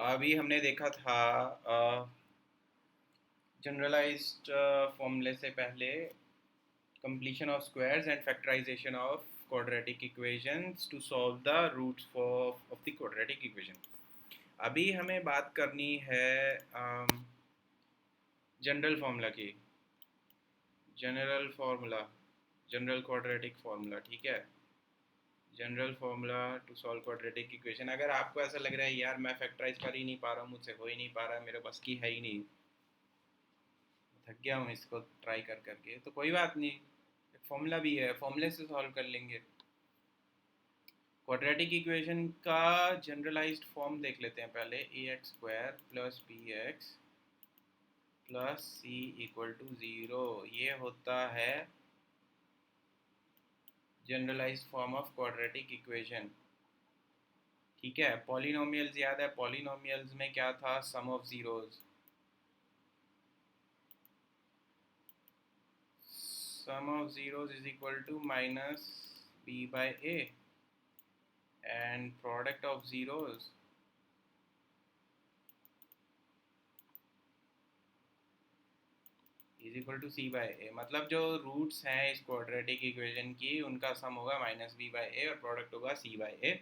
अभी हमने देखा था जनरलाइज्ड फॉर्मूले से पहले completion of squares and factorization of quadratic equations to solve the roots of the quadratic equation. अभी हमें बात करनी है जनरल फार्मूला की, general formula, general quadratic formula, ठीक है। General formula to solve quadratic equation. अगर आपको ऐसा लग रहा है यार मैं फैक्टराइज कर ही नहीं पा रहा हूँ, मुझसे हो ही नहीं पा रहा, मेरे बस की है ही नहीं, थक गया हूँ इसको ट्राई कर करके, तो कोई बात नहीं, फॉर्मूला भी है, फॉर्मूले से सॉल्व कर लेंगे। क्वाड्रेटिक इक्वेशन का जनरलाइज्ड फॉर्म देख लेते हैं पहले। A X square plus B X plus C equal to zero, ये होता है generalised form of quadratic equation, ठीक है। पॉलिनोमियल्स याद है, पॉलिनोमियल्स में क्या था, sum of zeros, sum of zeros is equal to minus B by A and product of zeros is equal to C by A. मतलब जो रूट्स हैं इस क्वाड्रेटिक इक्वेशन की, उनका सम होगा माइनस बी बाय ए और प्रोडक्ट होगा सी बाय ए।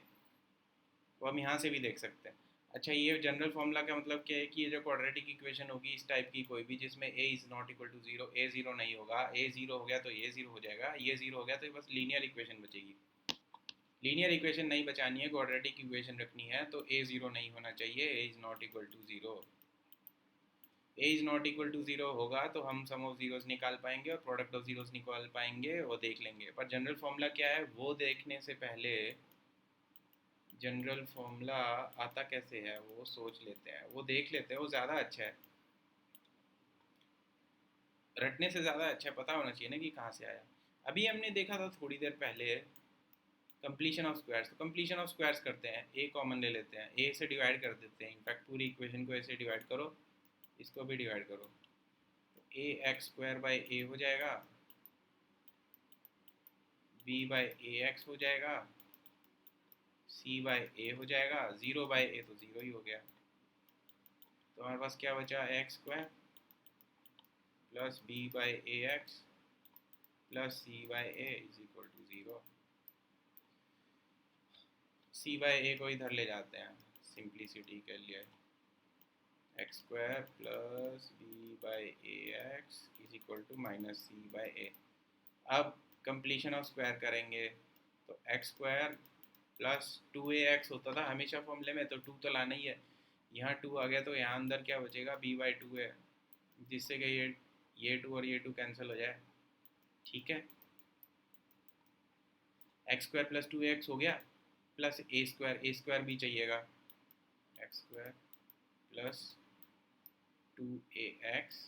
तो हम यहाँ से भी देख सकते हैं। अच्छा, ये जनरल फॉर्मूला का मतलब क्या है कि ये जो क्वाड्रेटिक इक्वेशन होगी इस टाइप की कोई भी जिसमें a is not equal to zero, a zero नहीं होगा, ए ज़ीरो हो गया तो ये ज़ीरो हो जाएगा, ये ज़ीरो हो गया तो बस लीनियर इक्वेशन बचेगी। लीनियर इक्वेशन नहीं बचानी है, क्वाड्रेटिक इक्वेशन रखनी है, तो ए ज़ीरो नहीं होना चाहिए, a is not equal to zero. A is not equal to zero होगा तो हम सम ऑफ ज़ीरोज़ निकाल पाएंगे और प्रोडक्ट ऑफ ज़ीरोज़ निकाल पाएंगे, वो देख लेंगे। पर जनरल फॉर्मूला क्या है वो देखने से पहले जनरल फॉर्मूला आता कैसे है वो सोच लेते हैं, वो देख लेते हैं, वो ज़्यादा अच्छा है। रटने से ज़्यादा अच्छा पता होना चाहिए ना कि कहाँ से आया। अभी हमने देखा था थोड़ी देर पहले कंप्लीशन ऑफ स्क्वायर्स, तो कंप्लीशन ऑफ स्क्वायर्स करते हैं, ए कॉमन ले लेते हैं, ए से डिवाइड कर देते हैं, इनफैक्ट पूरी इक्वेशन को ए से डिवाइड करो, इसको भी डिवाइड करो, तो ए एक्स स्क्वायर बाई ए हो जाएगा, बी बाई ए एक्स हो जाएगा, सी बाई ए हो जाएगा, ज़ीरो बाई ए तो ज़ीरो ही हो गया, तो हमारे पास क्या बचा, X square plus B by A x plus C by A is equal to zero. C by A को इधर ले जाते हैं सिंप्लिसिटी के लिए, X square plus B by A X is equal to minus C by A. अब completion of square करेंगे तो एक्स स्क्वायर प्लस टू ए एक्स होता था हमेशा फॉर्मूले में, तो टू तो लाना ही है, यहाँ टू आ गया तो यहाँ अंदर क्या बचेगा, बी बाई टू है, जिससे कि ये टू और ये टू कैंसिल हो जाए, ठीक है। X square plus two x हो गया, प्लस ए स्क्वायर भी चाहिएगा, एक्स स्क्वायर प्लस टू ए एक्स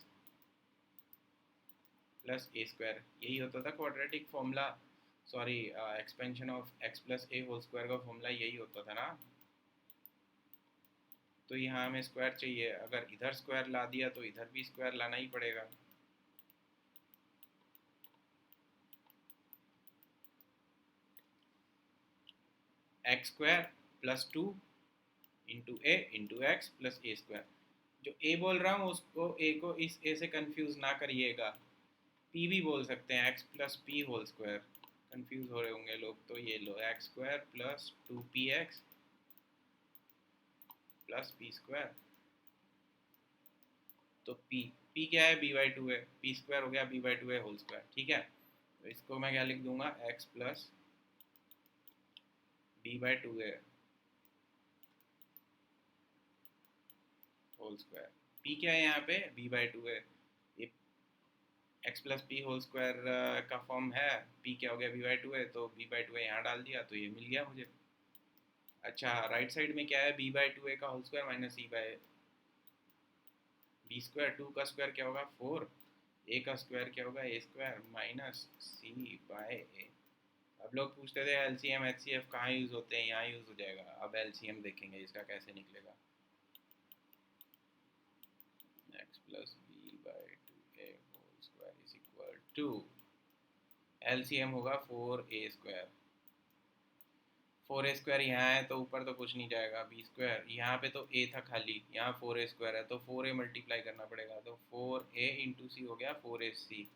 प्लस ए स्क्वायर, यही होता था quadratic formula, sorry expansion of x plus a whole square का फॉर्मूला यही होता था ना। तो यहाँ हमें स्क्वायर चाहिए, अगर इधर स्क्वायर ला दिया तो इधर भी स्क्वायर लाना ही पड़ेगा, X square plus two into X plus ए स्क्वायर। जो ए बोल रहा हूँ उसको, ए को इस ए से कंफ्यूज ना करिएगा, पी भी बोल सकते हैं, X plus P whole square, confuse हो रहे होंगे लोग, तो ये लो X square plus two P X plus P square, तो पी क्या है, बी बाई टू है, पी स्क्वायर हो गया बी बाई टू है होल स्क्वायर, ठीक है। तो इसको मैं क्या लिख दूंगा, X plus B by two है होल स्क्वायर, पी क्या है यहाँ पे, बी बाई टू है, ये x plus P whole square का फॉर्म है, पी क्या हो गया, बी बाई टू है, तो बी बाई टू है यहाँ डाल दिया तो ये मिल गया मुझे। अच्छा, राइट साइड में क्या है, बी बाई टू ए का whole square minus C by b square, two का स्क्वायर क्या होगा फोर, ए का स्क्वायर क्या होगा a square minus c by a. अब लोग पूछते थे एलसीएम एचसीएफ कहाँ यूज़ होते हैं, यहाँ यूज़ हो जाएगा। अब एलसीएम देखेंगे इसका कैसे निकलेगा, x plus B by two a whole square is equal to LCM होगा फोर ए स्क्वायर, 4a² यहाँ है तो ऊपर तो कुछ नहीं जाएगा, b²। यहाँ पे तो a था खाली, यहाँ 4a² है तो 4a मल्टीप्लाई करना पड़ेगा, तो 4a इंटू सी हो गया 4ac।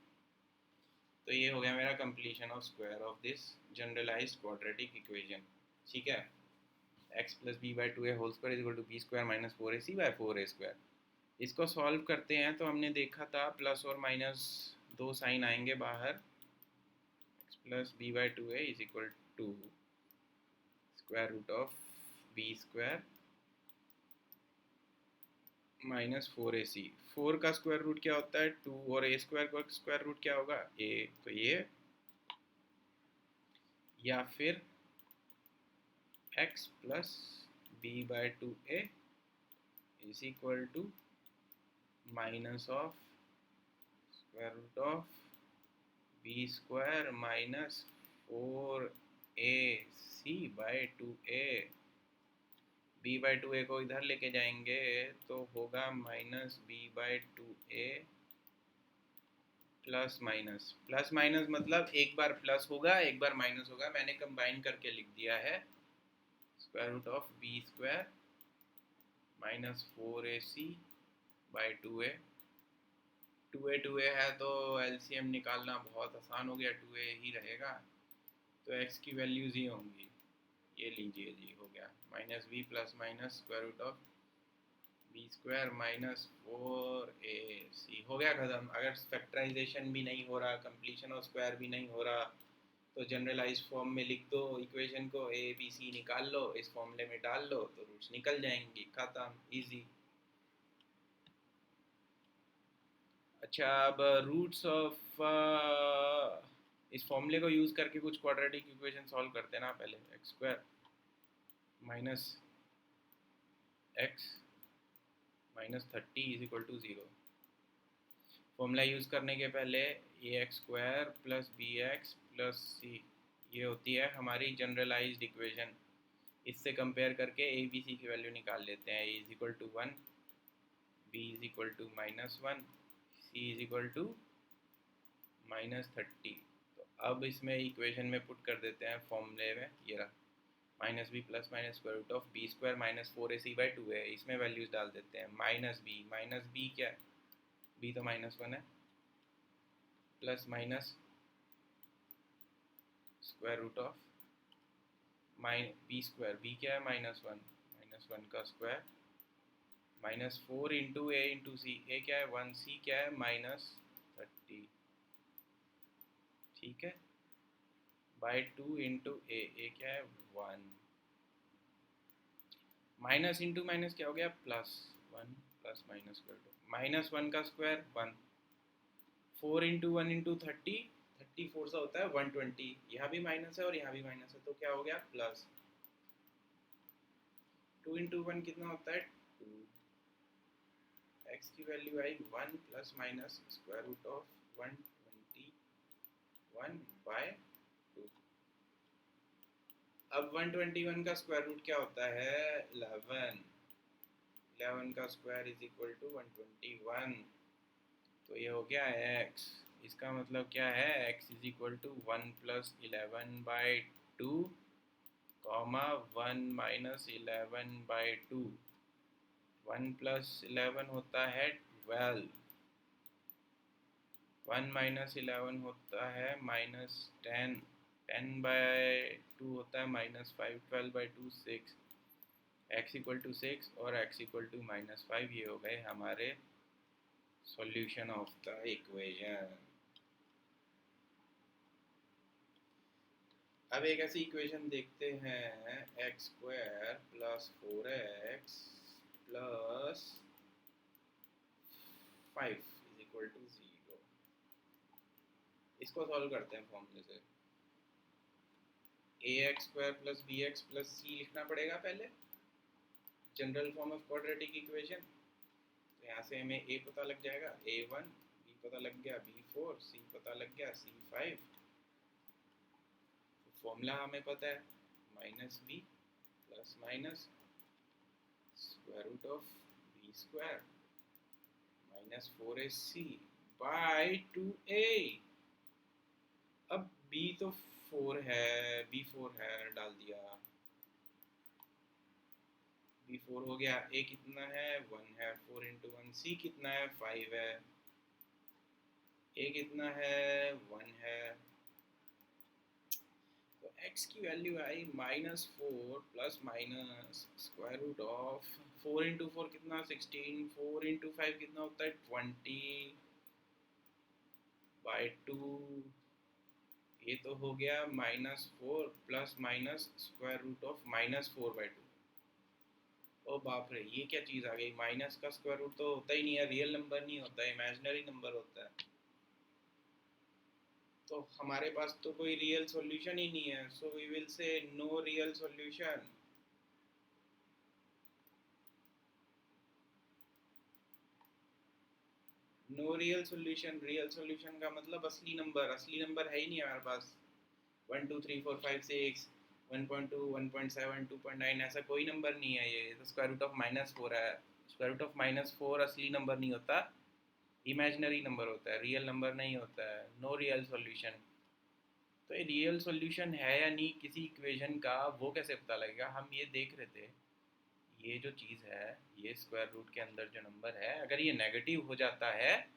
तो ये हो गया मेरा completion of square of this generalized quadratic equation. ठीक है, x plus B by 2a whole square is equal to b square minus 4ac by 4a²। इसको सॉल्व करते हैं तो हमने देखा था प्लस और माइनस दो साइन आएंगे बाहर, x plus B by 2a is equal to square root of b square minus 4ac। 4 का स्क्वायर रूट क्या होता है 2, और a² का स्क्वायर रूट क्या होगा a, तो ये, या फिर x plus B by 2a is equal to minus of square root of b square minus 4ac by 2a। b by 2a को इधर लेके जाएंगे तो होगा minus b by 2a plus minus मतलब एक बार प्लस होगा एक बार माइनस होगा, मैंने कंबाइन करके लिख दिया है square root of b square minus 4ac by 2a। 2a है तो एलसीएम निकालना बहुत आसान हो गया, 2a ही रहेगा तो x की वैल्यूज़ ही होंगी। ये लीजिए जी, हो गया minus b plus minus square root of b square minus 4ac। हो गया ख़त्म। अगर फैक्टराइजेशन भी नहीं हो रहा, कंप्लीशन ऑफ स्क्वायर भी नहीं हो रहा, तो जनरलाइज फॉर्म में लिख दो इक्वेशन को, a b c निकाल लो, इस फॉर्मूले में डाल लो तो रूट्स निकल जाएंगी, ख़त्म, इजी। अच्छा, अब रूट्स ऑफ इस फॉर्मूले को यूज़ करके कुछ क्वाड्रेटिक इक्वेशन सॉल्व करते हैं ना। पहले x² minus x minus 30 is equal to 0। Formula use करने के पहले ax² plus bx plus c, ये होती है हमारी जनरलाइज्ड इक्वेशन। इससे कंपेयर करके a b c की वैल्यू निकाल लेते हैं। a is equal to 1, b is equal to minus 1, c is equal to minus 30। तो अब इसमें इक्वेशन में पुट कर देते हैं फॉर्मूले में, ये रहा minus b plus minus square root of b square minus 4ac by 2 है। इसमें वैल्यूज़ डाल देते हैं, माइनस बी क्या है, बी तो माइनस 1 है, plus minus square root of b square, b क्या है माइनस वन का square minus 4 into a into c, a क्या है 1, सी क्या है माइनस 30। ठीक है, बाई 2 इंटू ए क्या है 1, माइनस इंटू माइनस क्या हो गया plus 1, plus minus square root minus 1 का स्क्वायर 1, 4 इंटू 1 इंटू 30, 34 सा होता है 120, यहाँ भी माइनस है और यहाँ भी माइनस है तो क्या हो गया प्लस। 2 इंटू 1 कितना होता है 2, x की वैल्यू आई 1 plus minus square root of 121 by 2। अब 121 का स्क्वायर रूट क्या होता है 11, 11 का स्क्वायर इज इक्वल टू 121, तो ये हो गया x। इसका मतलब क्या है x is equal to 1 plus 11 by 2 comma 1 minus 11 by 2। 1 plus 11 होता है 12, 1 माइनस 11 होता है माइनस 10, 10 बाई 2 होता है minus 5, 12 by 2 6, x equal to 6 और x इक्वल टू माइनस 5। ये हो गए हमारे सॉल्यूशन ऑफ द इक्वेशन। अब एक ऐसी इक्वेशन देखते हैं x² plus 4x plus 5 is equal to 0। इसको सॉल्व करते हैं फॉर्मूले से। ax² plus bx plus c लिखना पड़ेगा पहले, general form of quadratic equation. तो यहाँ से हमें a पता लग जाएगा a1, b पता लग गया b4, c पता लग गया c5। फॉर्मूला हमें पता है minus b plus minus square root of b square minus 4ac by 2a। अब b तो 4 है, b4 है, डाल दिया, बी 4 हो गया, ए कितना है 1 है, 4 इंटू 1, सी कितना है 5 है, ए कितना है 1 है, तो x की वैल्यू आई -4 plus minus square root of 4 into 4 कितना 16, 4 इंटू 5 कितना होता है 20/2, ये तो हो गया -4 plus minus square root of -4/2। ओ बाप रे, ये क्या चीज़ आ गई, माइनस का स्क्वायर रूट तो होता ही नहीं है, रियल नंबर नहीं होता है, इमेजिनरी नंबर होता है, तो हमारे पास तो कोई रियल सॉल्यूशन ही नहीं है, so we will say no real solution. No real solution, real solution का मतलब असली नंबर है ही नहीं हमारे पास। 1 2 3 4 5 6 1.2 1.7 2.9 ऐसा कोई नंबर नहीं है, ये तो स्क्वायर रूट ऑफ -4 है। स्क्वायर रूट ऑफ -4 असली नंबर नहीं होता, इमेजिनरी नंबर होता है, रियल नंबर नहीं होता है। नो रियल सॉल्यूशन, तो ये रियल सॉल्यूशन है या नहीं किसी इक्वेशन का, वो कैसे पता लगेगा। हम ये देख रहे थे, ये जो चीज़ है, ये स्क्वायर रूट के अंदर जो नंबर है, अगर ये नेगेटिव हो जाता है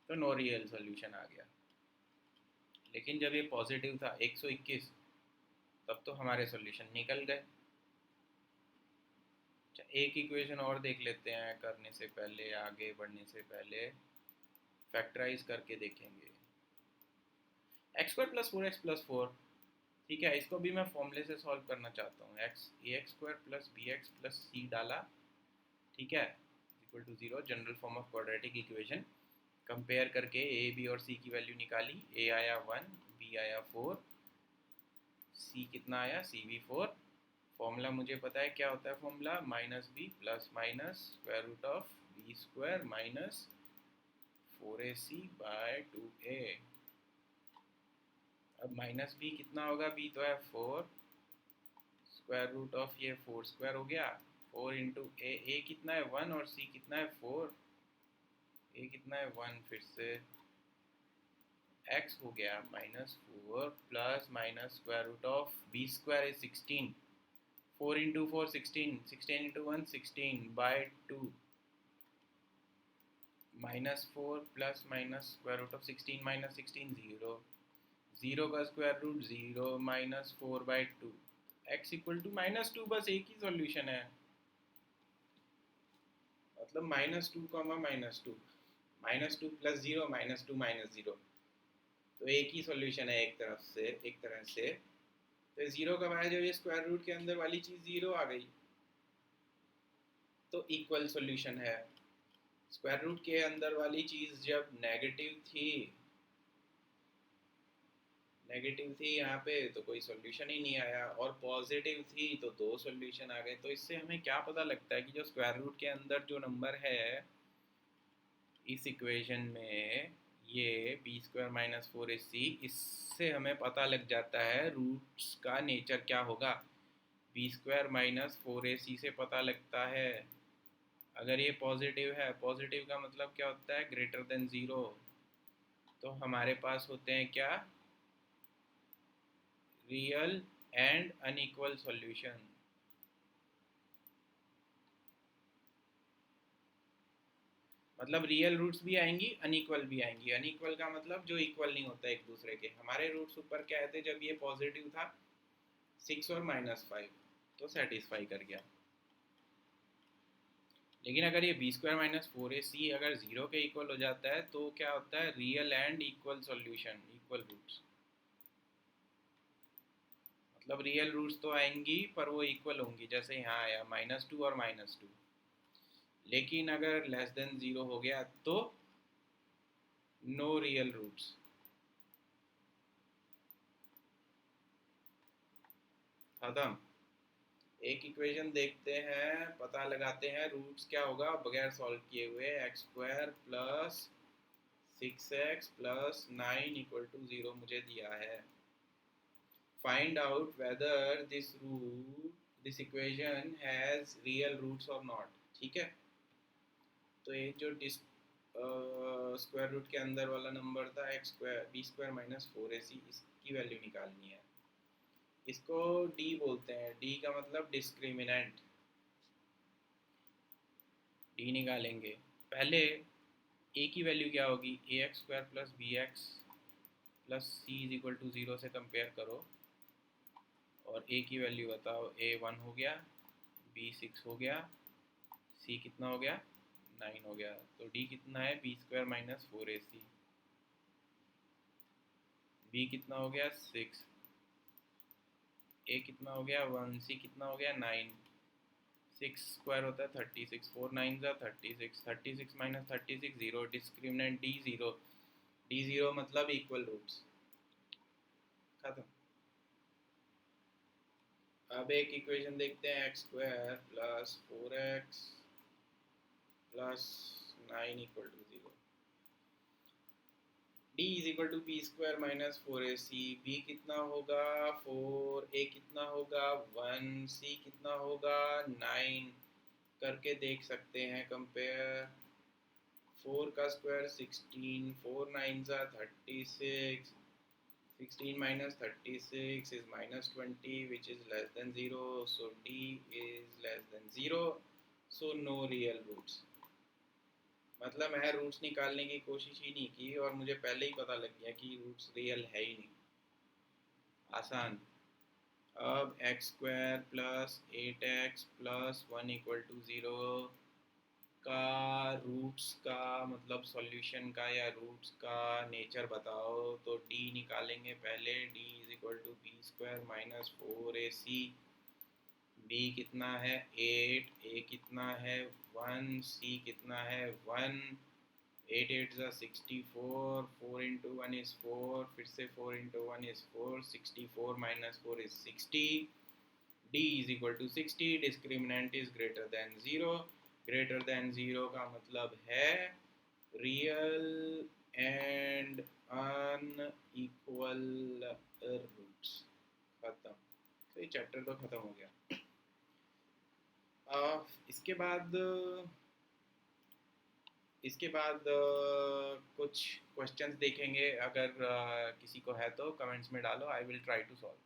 तो नो रियल सॉल्यूशन आ गया, लेकिन जब ये पॉजिटिव था 121, तब तो हमारे सॉल्यूशन निकल गए। अच्छा, एक इक्वेशन और देख लेते हैं करने से पहले, आगे बढ़ने से पहले फैक्टराइज करके देखेंगे। x² + 4x + 4, ठीक है, इसको भी मैं फॉर्मूले से सॉल्व करना चाहता हूँ। ax² + bx + c डाला, ठीक है, equal to 0, general form of quadratic equation. Compare करके ए बी और सी की वैल्यू निकाली, ए आया 1, बी आया 4, सी कितना आया, सी भी 4। फॉर्मूला मुझे पता है क्या होता है, formula -b plus minus square root of b² minus 4ac/2a। अब -b कितना होगा, b तो है 4, स्क्वायर रूट ऑफ ये 4² हो गया, 4 इंटू ए कितना है 1 और सी कितना है 4, ए कितना है 1, फिर से x हो गया -4 plus minus square root of b² is 16, 4 into 4 16, 16 into 1 16/2, -4 plus minus square root of 16 minus 16 0, 0 का square root 0 -4/2, x equal to -2, बस एक ही सॉल्यूशन है, मतलब -2, -2, -2 + 0 -2 -0, तो एक ही सॉल्यूशन है एक तरह से। तो 0 कब आया, जब ये स्क्वायर रूट के अंदर वाली चीज़ 0 आ गई, तो इक्वल सॉल्यूशन है। स्क्वायर रूट के अंदर वाली चीज़ जब नेगेटिव थी यहाँ पे, तो कोई सॉल्यूशन ही नहीं आया, और पॉजिटिव थी तो 2 सॉल्यूशन आ गए। तो इससे हमें क्या पता लगता है कि जो स्क्वायर रूट के अंदर जो नंबर है इस इक्वेशन में, ये b² - 4ac, इससे हमें पता लग जाता है रूट्स का नेचर क्या होगा। b² - 4ac से पता लगता है, अगर ये पॉजिटिव है, पॉजिटिव का मतलब क्या होता है, ग्रेटर देन 0, तो हमारे पास होते हैं क्या, रियल एंड अनइक्वल सॉल्यूशन। मतलब रियल रूट्स भी आएंगी, अनइक्वल भी आएंगी। अनइक्वल का मतलब जो इक्वल नहीं होता एक दूसरे के। हमारे रूट्स ऊपर क्या आए थे जब ये पॉजिटिव था, 6 और -5, तो सेटिस्फाई कर गया। लेकिन अगर ये b² - 4ac अगर 0 के इक्वल हो जाता है, तो क्या होता है, real and equal solution, equal roots. मतलब रियल रूट्स तो आएंगी पर वो इक्वल होंगी, जैसे यहाँ आया -2 और -2। लेकिन अगर लेस देन 0 हो गया तो नो रियल रूट्स। खत्म। एक इक्वेशन देखते हैं, पता लगाते हैं रूट्स क्या होगा बगैर सॉल्व किए हुए। x² + 6x + 9 = 0 मुझे दिया है। Find out whether this equation has real roots और नॉट। ठीक है, तो ये जो स्क्वायर रूट के अंदर वाला नंबर था b² - 4ac, इसकी वैल्यू निकालनी है। इसको d बोलते हैं, d का मतलब डिस्क्रिमिनेंट। डी निकालेंगे। पहले ए की वैल्यू क्या होगी, A X square plus B X plus C is equal to 0 से कंपेयर करो और ए की वैल्यू बताओ। ए 1 हो गया, बी 6 हो गया, सी कितना हो गया 9 हो गया। तो डी कितना है B square minus 4ac, B कितना हो गया 6, ए कितना हो गया 1, सी कितना हो गया 9। 6 स्क्वायर होता है 36, 4 9 जा 36, 36 माइनस 36 0, डिस्क्रिमिनेंट डी 0, डी 0 मतलब इक्वल रूट्स, खत्म। अब एक इक्वेशन देखते हैं, x square plus 4x plus 9 equal to 0। d is equal to b square minus 4ac, b कितना होगा 4, a कितना होगा 1, c कितना होगा 9। करके देख सकते हैं कंपेयर। 4 का स्क्वायर 16, 4 9 जा 36, 16 minus 36 is minus 20 which is less than 0, so d is less than 0, so no real roots। मतलब मैं रूट्स निकालने की कोशिश ही नहीं की और मुझे पहले ही पता लग गया कि रूट्स रियल है ही नहीं। आसान। अब x square plus 8x plus 1 equal to 0 का रूट्स का मतलब सॉल्यूशन का या रूट्स का नेचर बताओ। तो d निकालेंगे पहले, d is equal to b square minus 4ac, b कितना है 8, a कितना है 1, c कितना है 1, 8 8 जा 64, 4 इंटू 1 इज़ 4, फिर से 4 into 1 is 4, 64 minus 4 is 60, d is equal to 60, discriminant is greater than 0। Greater than 0 का मतलब है रियल एंड अनइक्वल रूट्स। खत्म। तो ये चैप्टर तो खत्म हो गया। इसके बाद कुछ क्वेश्चंस देखेंगे, अगर किसी को है तो कमेंट्स में डालो, I will try to solve.